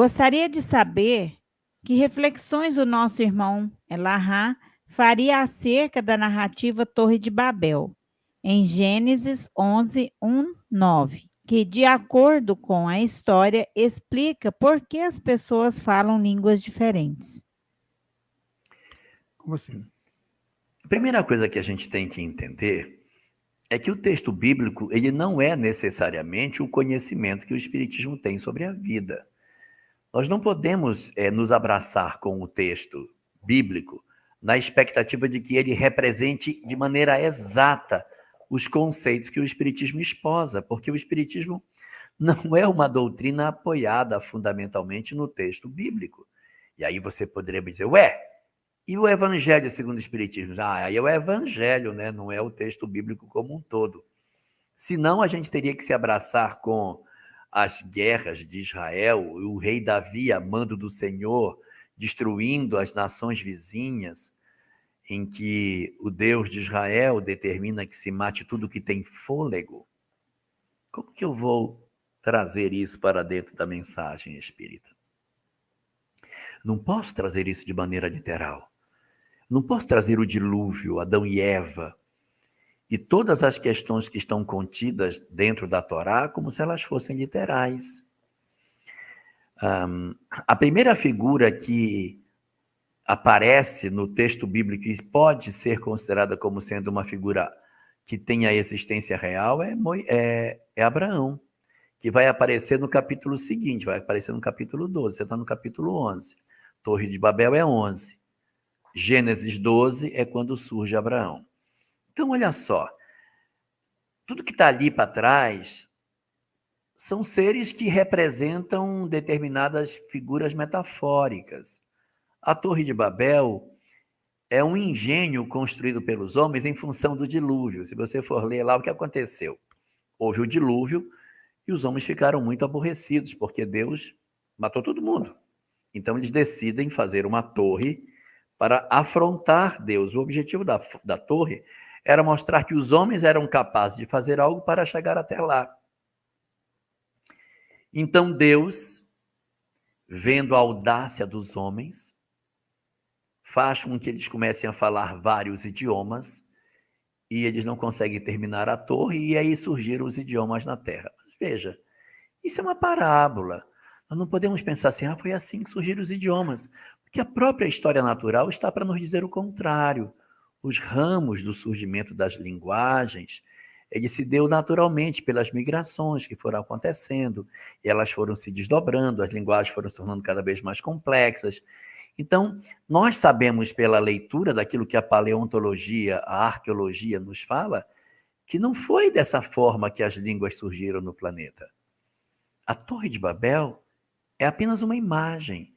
Gostaria de saber que reflexões o nosso irmão Elahá faria acerca da narrativa Torre de Babel, em Gênesis 11, 1, 9, que, de acordo com a história, explica por que as pessoas falam línguas diferentes. Como assim? A primeira coisa que a gente tem que entender é que o texto bíblico ele não é necessariamente o conhecimento que o Espiritismo tem sobre a vida. Nós não podemos nos abraçar com o texto bíblico na expectativa de que ele represente de maneira exata os conceitos que o Espiritismo esposa, porque o Espiritismo não é uma doutrina apoiada fundamentalmente no texto bíblico. E aí você poderia dizer, e o Evangelho segundo o Espiritismo? Aí é o Evangelho, né? Não é o texto bíblico como um todo. Senão a gente teria que se abraçar com as guerras de Israel, o rei Davi, a mando do Senhor, destruindo as nações vizinhas, em que o Deus de Israel determina que se mate tudo que tem fôlego. Como que eu vou trazer isso para dentro da mensagem espírita? Não posso trazer isso de maneira literal. Não posso trazer o dilúvio, Adão e Eva, e todas as questões que estão contidas dentro da Torá como se elas fossem literais. A primeira figura que aparece no texto bíblico e pode ser considerada como sendo uma figura que tem a existência real é Abraão, que vai aparecer no capítulo seguinte, vai aparecer no capítulo 12, você está no capítulo 11. Torre de Babel é 11. Gênesis 12 é quando surge Abraão. Então, olha só, tudo que está ali para trás são seres que representam determinadas figuras metafóricas. A Torre de Babel é um engenho construído pelos homens em função do dilúvio. Se você for ler lá o que aconteceu, houve o dilúvio e os homens ficaram muito aborrecidos, porque Deus matou todo mundo. Então eles decidem fazer uma torre para afrontar Deus. O objetivo da torre era mostrar que os homens eram capazes de fazer algo para chegar até lá. Então Deus, vendo a audácia dos homens, faz com que eles comecem a falar vários idiomas e eles não conseguem terminar a torre e aí surgiram os idiomas na Terra. Mas veja, isso é uma parábola. Nós não podemos pensar assim, foi assim que surgiram os idiomas, porque a própria história natural está para nos dizer o contrário. Os ramos do surgimento das linguagens, ele se deu naturalmente pelas migrações que foram acontecendo, e elas foram se desdobrando, as linguagens foram se tornando cada vez mais complexas. Então, nós sabemos pela leitura daquilo que a paleontologia, a arqueologia nos fala, que não foi dessa forma que as línguas surgiram no planeta. A Torre de Babel é apenas uma imagem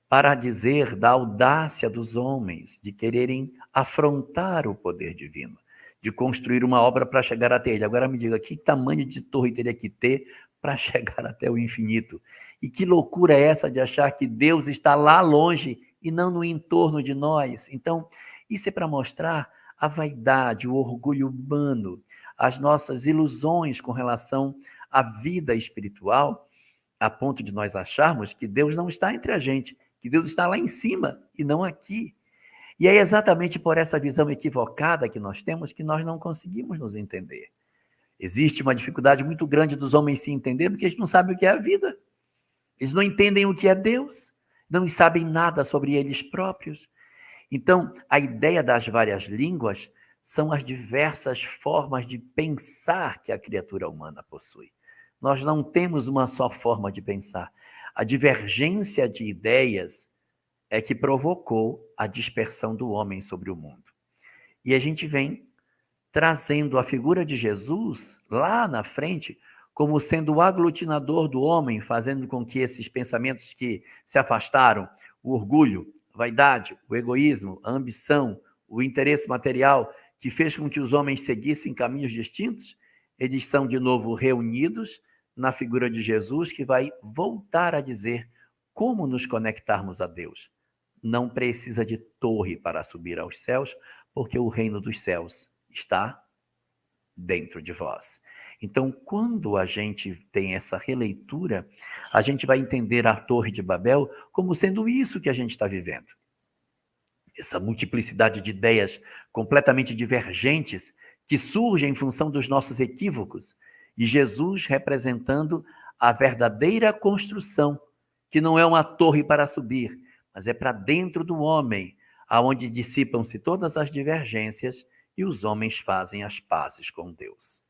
para dizer da audácia dos homens de quererem afrontar o poder divino, de construir uma obra para chegar até ele. Agora me diga, que tamanho de torre teria que ter para chegar até o infinito? E que loucura é essa de achar que Deus está lá longe e não no entorno de nós? Então, isso é para mostrar a vaidade, o orgulho humano, as nossas ilusões com relação à vida espiritual, a ponto de nós acharmos que Deus não está entre a gente, que Deus está lá em cima e não aqui. E é exatamente por essa visão equivocada que nós temos que nós não conseguimos nos entender. Existe uma dificuldade muito grande dos homens se entenderem porque eles não sabem o que é a vida. Eles não entendem o que é Deus, não sabem nada sobre eles próprios. Então, a ideia das várias línguas são as diversas formas de pensar que a criatura humana possui. Nós não temos uma só forma de pensar. A divergência de ideias é que provocou a dispersão do homem sobre o mundo. E a gente vem trazendo a figura de Jesus lá na frente como sendo o aglutinador do homem, fazendo com que esses pensamentos que se afastaram, o orgulho, a vaidade, o egoísmo, a ambição, o interesse material, que fez com que os homens seguissem caminhos distintos, eles são de novo reunidos na figura de Jesus, que vai voltar a dizer como nos conectarmos a Deus. Não precisa de torre para subir aos céus, porque o reino dos céus está dentro de vós. Então, quando a gente tem essa releitura, a gente vai entender a Torre de Babel como sendo isso que a gente está vivendo. Essa multiplicidade de ideias completamente divergentes que surgem em função dos nossos equívocos, e Jesus representando a verdadeira construção, que não é uma torre para subir, mas é para dentro do homem, aonde dissipam-se todas as divergências e os homens fazem as pazes com Deus.